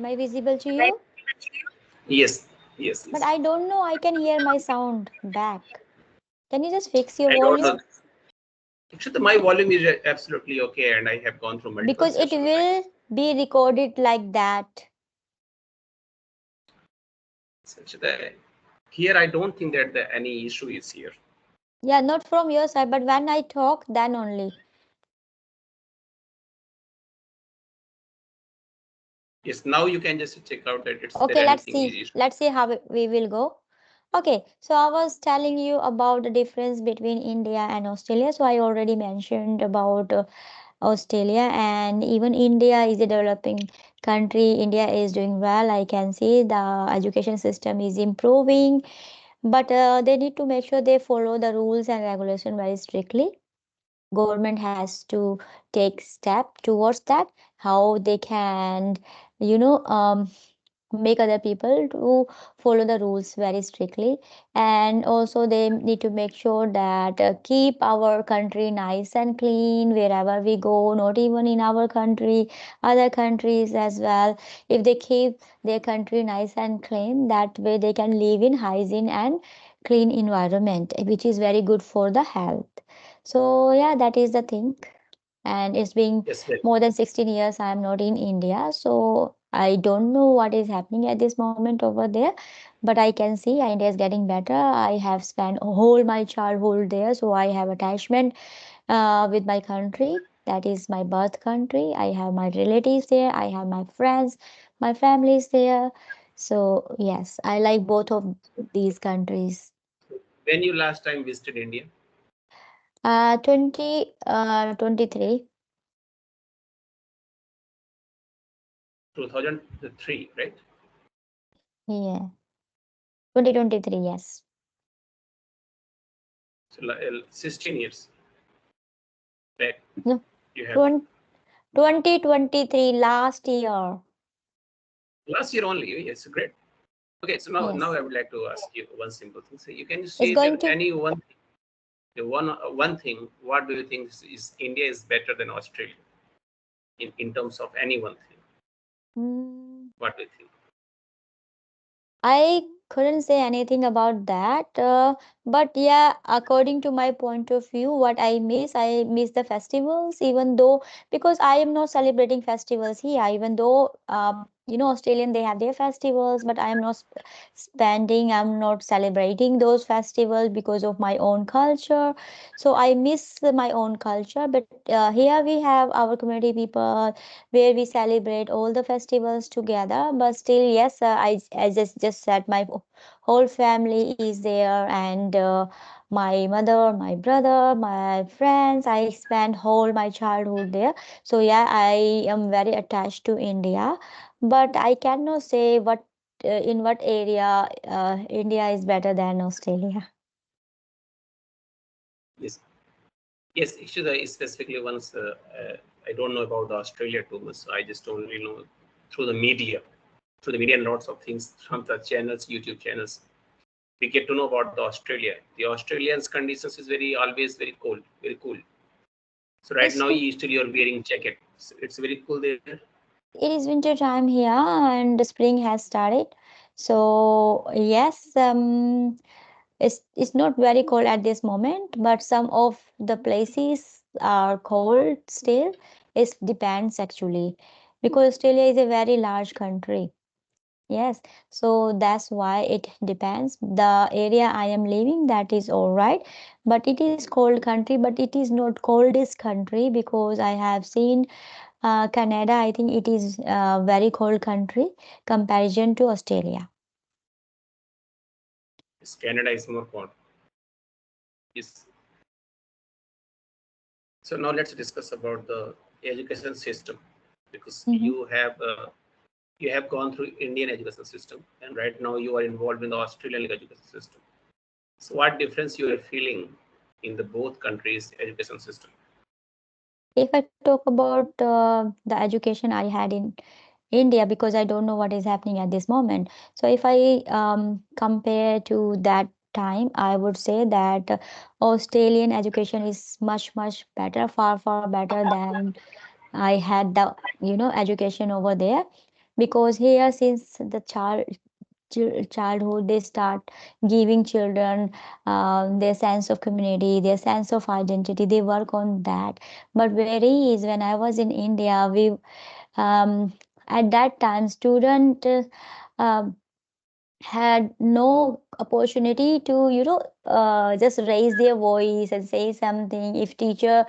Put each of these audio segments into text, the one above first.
Am I visible to you? Yes, yes, But yes. I don't know, I can hear my sound back. Can you just fix your I don't volume? know. Actually, my volume is absolutely okay, and I have gone through multiple Because it sessions. will be recorded like that. Actually, here I don't think that any issue is here. Yeah, not from your side, but when I talk, then only. Yes, now you can just check out that it's there Okay, let's anything see. issue. Let's see how we will go. Okay, so I was telling you about the difference between India and Australia. So I already mentioned about Australia, and even India is a developing country. India is doing well. I can see the education system is improving, but they need to make sure they follow the rules and regulation very strictly. Government has to take step towards that, how they can, you know, make other people to follow the rules very strictly. And also they need to make sure that keep our country nice and clean wherever we go, not even in our country, other countries as well. If they keep their country nice and clean, that way they can live in hygiene and clean environment, which is very good for the health. So yeah, that is the thing. And it's been Yes, well, more than 16 years I am not in India, so I don't know what is happening at this moment over there. But I can see India is getting better. I have spent whole my childhood there, so I have attachment with my country. That is my birth country. I have my relatives there. I have my friends, my families there. So yes, I like both of these countries. when you last time visited India? 23. 2003, right? Yeah, 2023. Yes. So 16 years back No, you have. 2023 last year. Last year only. Yes, great. Okay, so now Yes. I would like to ask you one simple thing. So you can It's say going that to. any one the one thing. What do you think is India is better than Australia in terms of any one thing? Mm, What do you think? I couldn't say anything about that. But yeah, according to my point of view, what I miss the festivals, even though, because I am not celebrating festivals here, even though, Australian, they have their festivals, but I am not I'm not celebrating those festivals because of my own culture. So I miss my own culture. But here we have our community people where we celebrate all the festivals together. But still, yes, I just said my whole family is there, and my mother, my brother, my friends. I spent whole my childhood there. So yeah, I am very attached to India, but I cannot say in what area India is better than Australia. Yes, yes. Actually, specifically once I don't know about Australia too much. So I just only know through the media, and lots of things from the channels, YouTube channels. We get to know about the Australia. The Australians conditions is very always very cold, very cool. So right It's now you still you're wearing jacket. So it's very cool there. It is winter time here and the spring has started. So yes, it's not very cold at this moment, but some of the places are cold still. It depends actually, because Australia is a very large country. Yes, so that's why it depends. The area I am living, that is all right, but it is cold country, but it is not coldest country, because I have seen Canada. I think it is a very cold country comparison to Australia. Yes, Canada is more cold. Yes. So now let's discuss about the education system, because Mm-hmm. you have gone through Indian education system, and right now you are involved in the Australian education system. So what difference you are feeling in the both countries' education system? If I talk about the education I had in India, because I don't know what is happening at this moment. So if I compare to that time, I would say that Australian education is much better, far better than I had the education over there, because here since the childhood they start giving children their sense of community, their sense of identity, they work on that. But where is when I was in India, we um, at that time student uh, had no opportunity to just raise their voice and say something. If teacher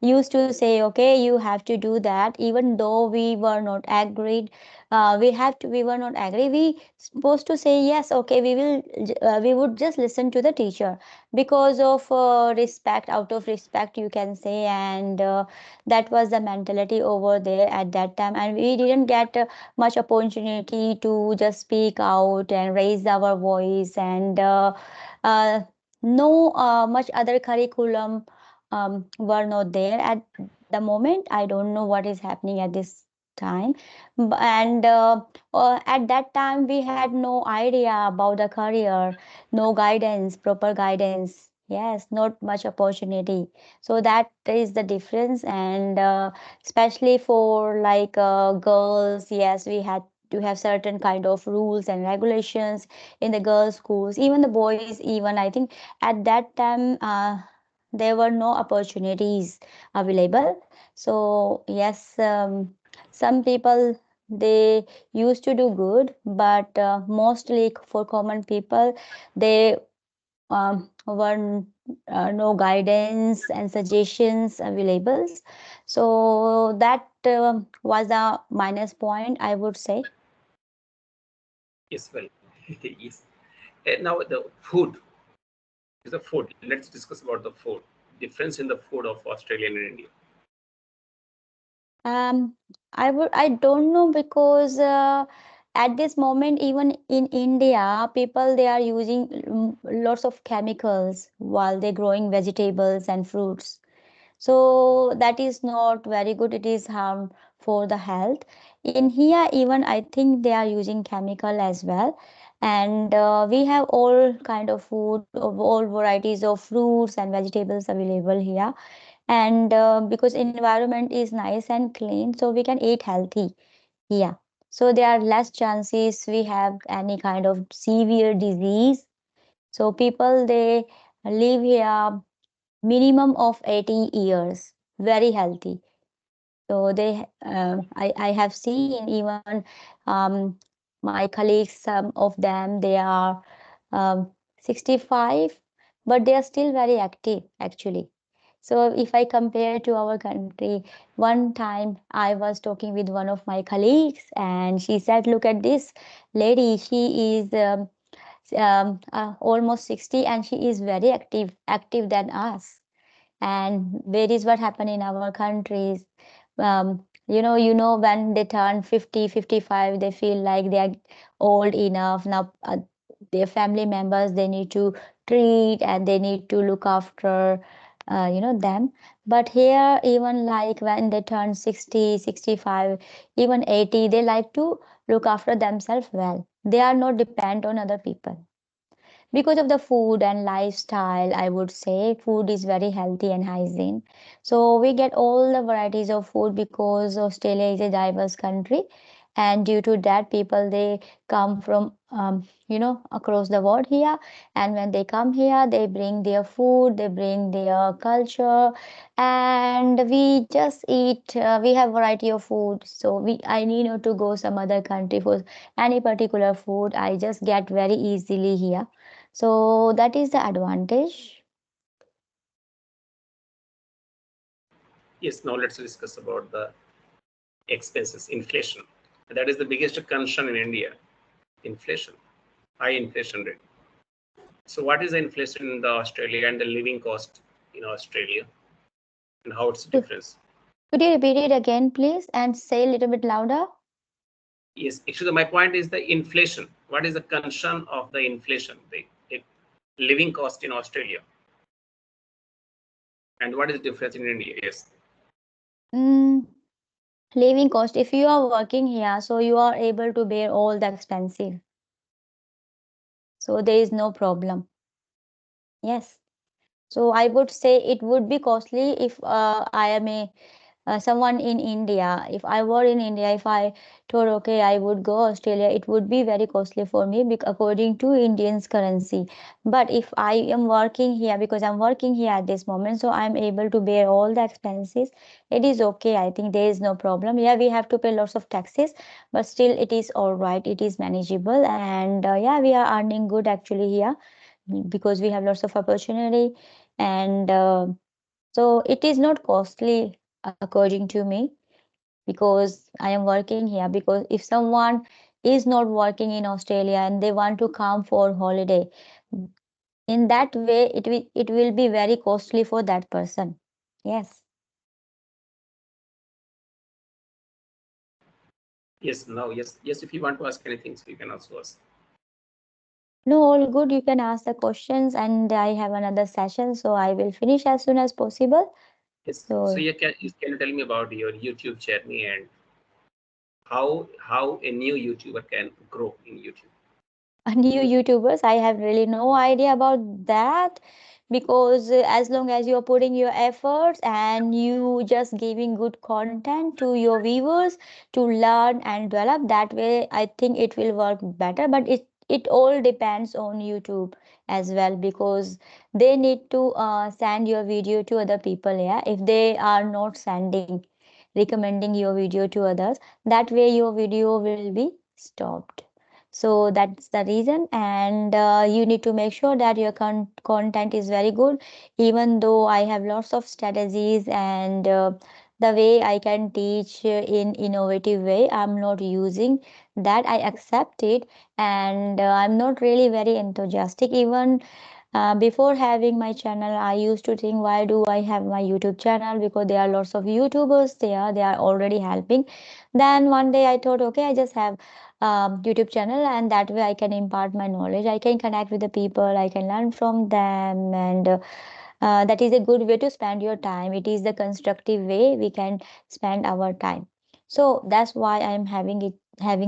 used to say okay you have to do that, even though we were not agreed, we were not agree, we supposed to say yes, okay, we would just listen to the teacher because of respect, out of respect you can say. And that was the mentality over there at that time, and we didn't get much opportunity to just speak out and raise our voice. And uh, no much other curriculum were not there at the moment. I don't know what is happening at this time. And at that time we had no idea about the career, no guidance, proper guidance. Yes, not much opportunity. So that is the difference. And especially for like girls, yes, we had to have certain kind of rules and regulations in the girls schools. Even the boys, even I think at that time there were no opportunities available. So yes, some people they used to do good, but mostly for common people they were no guidance and suggestions available. So that was a minus point, I would say. Yes, well, yes. Now the food is the food. Let's discuss about the food. Difference in the food of Australia and India. Um, I don't know because at this moment, even in India, people they are using lots of chemicals while they're growing vegetables and fruits. So that is not very good. It is harm for the health. In here, even I think they are using chemical as well. And we have all kind of food, of all varieties of fruits and vegetables available here. And because environment is nice and clean, so we can eat healthy. Yeah. So there are less chances we have any kind of severe disease. So people they live here minimum of 80 years, very healthy. So I have seen even my colleagues, some of them they are 65, but they are still very active actually. So if I compare to our country, one time I was talking with one of my colleagues, and she said, "Look at this lady. She is almost 60, and she is very active than us." And where is what happened in our countries. When they turn 50, 55, they feel like they are old enough now. Their family members they need to treat and they need to look after them. But here, even like when they turn 60, 65, even 80, they like to look after themselves well. They are not dependent on other people because of the food and lifestyle. I would say food is very healthy and hygiene, so we get all the varieties of food because Australia is a diverse country. And due to that, people they come from across the world here. And when they come here, they bring their food, they bring their culture, and we just eat. We have variety of food, so I need not to go some other country for any particular food. I just get very easily here. So that is the advantage. Yes, now let's discuss about the expenses, inflation. That is the biggest concern in India. Inflation, high inflation rate. So what is the inflation in the Australia and the living cost in Australia and how it's Could difference? could you repeat it again, please, and say a little bit louder? Yes, actually my point is the inflation. What is the concern of the inflation, the living cost in Australia, and what is the difference in India? Yes. Mm, living cost. If you are working here, so you are able to bear all the expensive. So there is no problem. Yes. So I would say it would be costly if I am a someone in India, if I were in India, if I told, okay, I would go Australia, it would be very costly for me according to Indian's currency. But if I am working here, because I'm working here at this moment, so I'm able to bear all the expenses, it is okay. I think there is no problem. Yeah, we have to pay lots of taxes, but still it is all right. It is manageable. And yeah, we are earning good actually here because we have lots of opportunity. And so it is not costly according to me because I am working here. Because if someone is not working in Australia and they want to come for holiday, in that way it will be very costly for that person. Yes. Yes, now, yes. If you want to ask anything, so you can also ask. No, all good. You can ask the questions, and I have another session, so I will finish as soon as possible. Yes. So So can you tell me about your YouTube journey and how a new YouTuber can grow in YouTube? new YouTubers, I have really no idea about that because as long as you're putting your efforts and you just giving good content to your viewers to learn and develop, that way I think it will work better. But it all depends on YouTube as well because they need to send your video to other people. Yeah, if they are not sending, recommending your video to others, that way your video will be stopped. So that's the reason. And you need to make sure that your content is very good. Even though I have lots of strategies and the way I can teach in innovative way, I'm not using that. I accept it. And I'm not really very enthusiastic. Even before having my channel, I used to think, why do I have my YouTube channel? Because there are lots of YouTubers there, they are already helping. Then one day I thought, okay, I just have YouTube channel, and that way I can impart my knowledge. I can connect with the people, I can learn from them, and that is a good way to spend your time. It is the constructive way we can spend our time. So that's why I'm having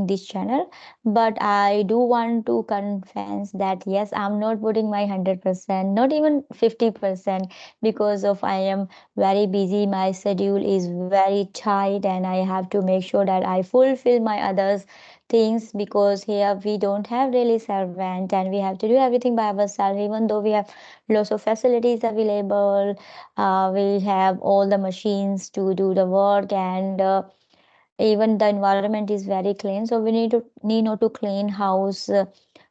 this channel. But I do want to confess that yes, I'm not putting my 100%, not even 50%, because of I am very busy. My schedule is very tight, and I have to make sure that I fulfill my others things because here we don't have really servant and we have to do everything by ourselves. Even though we have lots of facilities available, we have all the machines to do the work, and even the environment is very clean, so we need not to clean house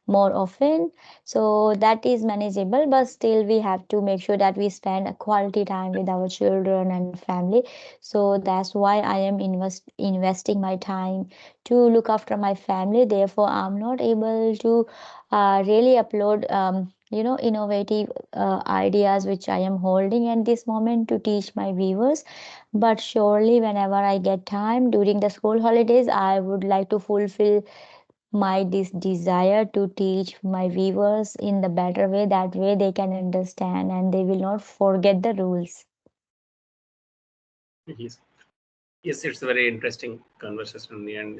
more often. So that is manageable, but still we have to make sure that we spend a quality time with our children and family. So that's why I am investing my time to look after my family. Therefore I'm not able to really upload innovative ideas which I am holding at this moment to teach my viewers. But surely, whenever I get time during the school holidays, I would like to fulfill my this desire to teach my viewers in the better way. That way, they can understand and they will not forget the rules. Yes. Yes, it's a very interesting conversation and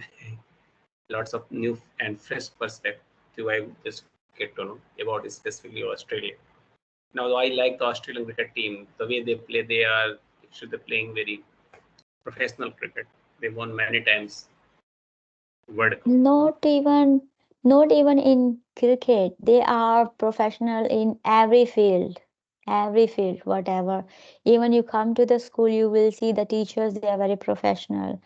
lots of new and fresh perspective I just get to know about specifically Australia. Now, I like the Australian cricket team. The way they play, they are actually they're playing very professional cricket. They won many times World Cup. Not even, not even in cricket. They are professional in every field, whatever. Even you come to the school, you will see the teachers, they are very professional.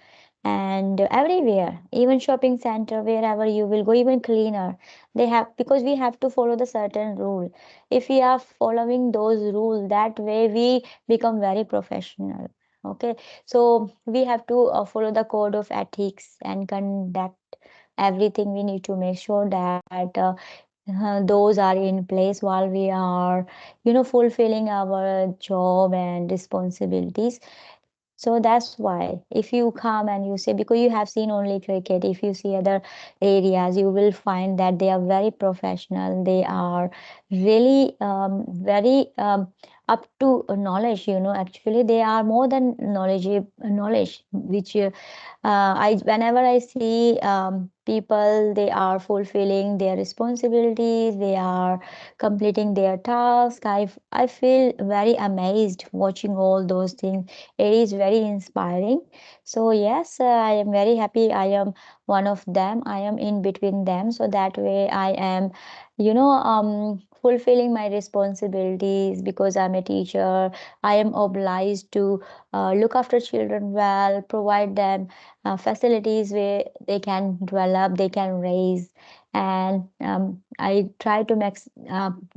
And everywhere, even shopping center, wherever you will go, even cleaner, they have, because we have to follow the certain rule. If we are following those rules, that way we become very professional. Okay, so we have to follow the code of ethics and conduct everything. We need to make sure that those are in place while we are fulfilling our job and responsibilities. So that's why if you come and you say, because you have seen only cricket, if you see other areas, you will find that they are very professional. They are really very up to knowledge. Actually they are more than knowledge, which I whenever I see people, they are fulfilling their responsibilities, they are completing their task. I feel very amazed watching all those things. It is very inspiring. So yes, I am very happy. I am one of them. I am in between them. So that way I am, fulfilling my responsibilities because I'm a teacher. I am obliged to look after children well, provide them facilities where they can develop, they can raise, and I try to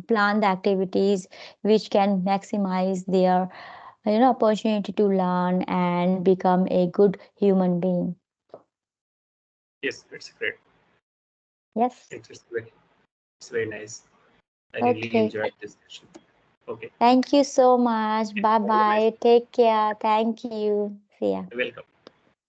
plan the activities which can maximize their opportunity to learn and become a good human being. Yes, it's great. Yes. It's very nice. I really Okay. enjoyed this session. Okay, Thank you so much. Bye have a nice bye. day. Take care. Thank you. See ya. Welcome.